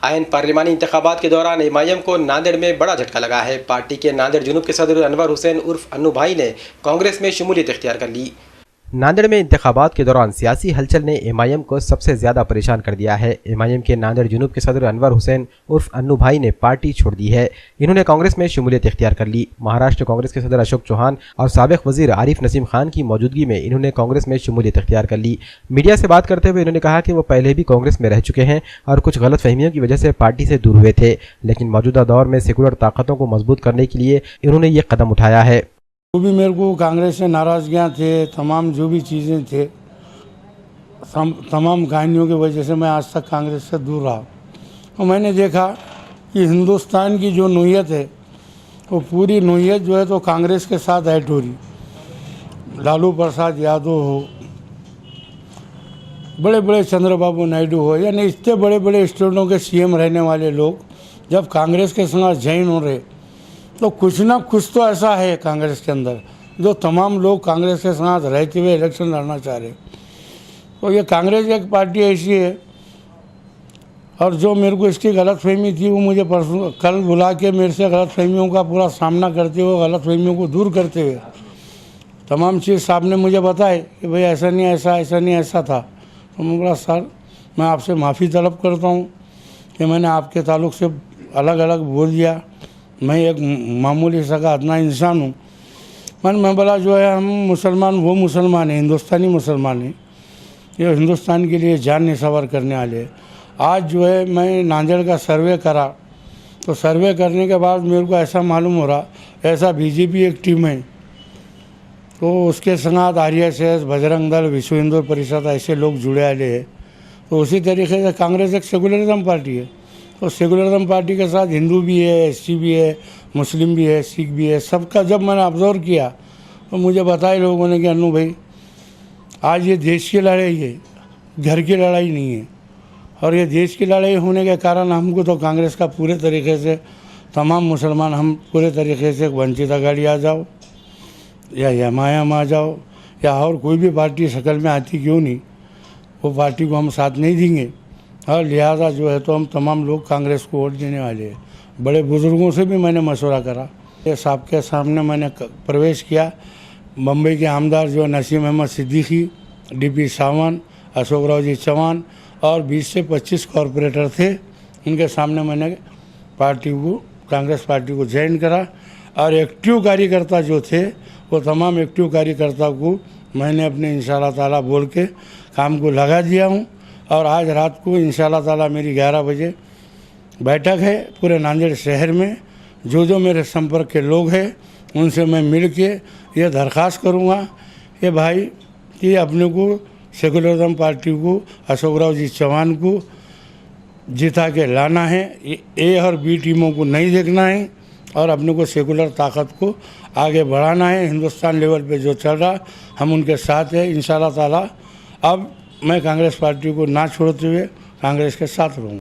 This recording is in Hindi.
आइन पार्लिमानी इंतखाबात के दौरान एमआईएम को नांदेड़ में बड़ा झटका लगा है। पार्टी के नांदेड़ जुनूब के सदर अनवर हुसैन उर्फ अन्नू भाई ने कांग्रेस में शमूलियत इख्तियार कर ली। नांदेड़ में इंतखाबात के दौरान सियासी हलचल ने एमआईएम को सबसे ज्यादा परेशान कर दिया है। एमआईएम के नांदेड़ जुनूब के सदर अनवर हुसैन उर्फ अन्नू भाई ने पार्टी छोड़ दी है। इन्होंने कांग्रेस में शमूलियत इख्तियार कर ली। महाराष्ट्र कांग्रेस के सदर अशोक चौहान और साबिक वजीर आरिफ नसीम खान की मौजूदगी में इन्होंने कांग्रेस में शमूलियत इख्तियार कर ली। मीडिया से बात करते हुए इन्होंने कहा कि वो पहले भी कांग्रेस में रह चुके हैं और कुछ गलत फहमियों की वजह से पार्टी से दूर हुए थे, लेकिन मौजूदा दौर में सेकुलर ताकतों को मजबूत करने के लिए इन्होंने ये कदम उठाया है। जो भी मेरे को कांग्रेस से नाराज़गियाँ थे, तमाम जो भी चीज़ें थे, तमाम कहानियों की वजह से मैं आज तक कांग्रेस से दूर रहा। और मैंने देखा कि हिंदुस्तान की जो नोयत है वो पूरी नोयत जो है तो कांग्रेस के साथ ऐड हो रही। लालू प्रसाद यादव हो, बड़े बड़े चंद्रबाबू नायडू हो, यानी इतने बड़े बड़े स्टेटों के सीएम रहने वाले लोग जब कांग्रेस के साथ जॉइन हो रहे तो कुछ ना कुछ तो ऐसा है कांग्रेस के अंदर जो तमाम लोग कांग्रेस के साथ रहते हुए इलेक्शन लड़ना चाह रहे। तो ये कांग्रेस एक पार्टी ऐसी है, और जो मेरे को इसकी गलतफहमी थी वो मुझे परसों कल बुला के मेरे से गलतफहमियों का पूरा सामना करते हुए, गलतफहमियों को दूर करते हुए तमाम चीज़ साहब ने मुझे बताए कि भाई ऐसा नहीं ऐसा था। तो मैं बोला सर, मैं आपसे माफ़ी तलब करता हूँ कि मैंने आपके ताल्लुक़ से अलग अलग बोल दिया। मैं एक मामूली सा का अदना इंसान हूँ। मैं बोला जो है हम मुसलमान, वो मुसलमान है, हिंदुस्तानी मुसलमान है, ये हिंदुस्तान के लिए जान निछावर करने वाले। आज जो है मैं नांदेड़ का सर्वे करा तो सर्वे करने के बाद मेरे को ऐसा मालूम हो रहा ऐसा बीजेपी एक टीम है, तो उसके साथ आरएसएस, बजरंग दल, विश्व हिंदू परिषद ऐसे लोग जुड़े वाले हैं। तो उसी तरीके से कांग्रेस एक सेकुलरिज्म पार्टी है, तो सेकुलरिज्म पार्टी के साथ हिंदू भी है, एससी भी है, मुस्लिम भी है, सिख भी है। सबका जब मैंने ऑब्जर्व किया तो मुझे बताया लोगों ने कि अन्नू भाई आज ये देश की लड़ाई है, घर की लड़ाई नहीं है। और ये देश की लड़ाई होने के कारण हमको तो कांग्रेस का पूरे तरीके से तमाम मुसलमान हम पूरे तरीके से वंचित अघाड़ी आ जाओ या एमआईएम आ जाओ या और कोई भी पार्टी शक्ल में आती क्यों नहीं, वो पार्टी को हम साथ नहीं देंगे। और लिहाजा जो है तो हम तमाम लोग कांग्रेस को वोट देने वाले हैं। बड़े बुज़ुर्गों से भी मैंने मशवरा करा। ये साहब के सामने मैंने प्रवेश किया। बम्बई के आमदार जो नसीम अहमद सिद्दीकी, डीपी सावंत, अशोक राव जी चौहान और 20 से 25 कॉरपोरेटर थे, उनके सामने मैंने पार्टी को, कांग्रेस पार्टी को ज्वाइन करा। और एक्टिव कार्यकर्ता जो थे वो तमाम एक्टिव कार्यकर्ता को मैंने अपने इंशाल्लाह ताला बोल के काम को लगा दिया हूँ। और आज रात को इंशाल्लाह ताला मेरी 11 बजे बैठक है पूरे नांदेड़ शहर में। जो मेरे संपर्क के लोग हैं उनसे मैं मिल के ये दरख्वास्त करूँगा कि भाई कि अपने को सेकुलरिज्म पार्टी को, अशोक राव जी चौहान को जिता के लाना है। ए और बी टीमों को नहीं देखना है और अपने को सेकुलर ताकत को आगे बढ़ाना है। हिंदुस्तान लेवल पे जो चल रहा हम उनके साथ हैं इंशाल्लाह ताला। अब मैं कांग्रेस पार्टी को ना छोड़ते हुए कांग्रेस के साथ रहूँगा।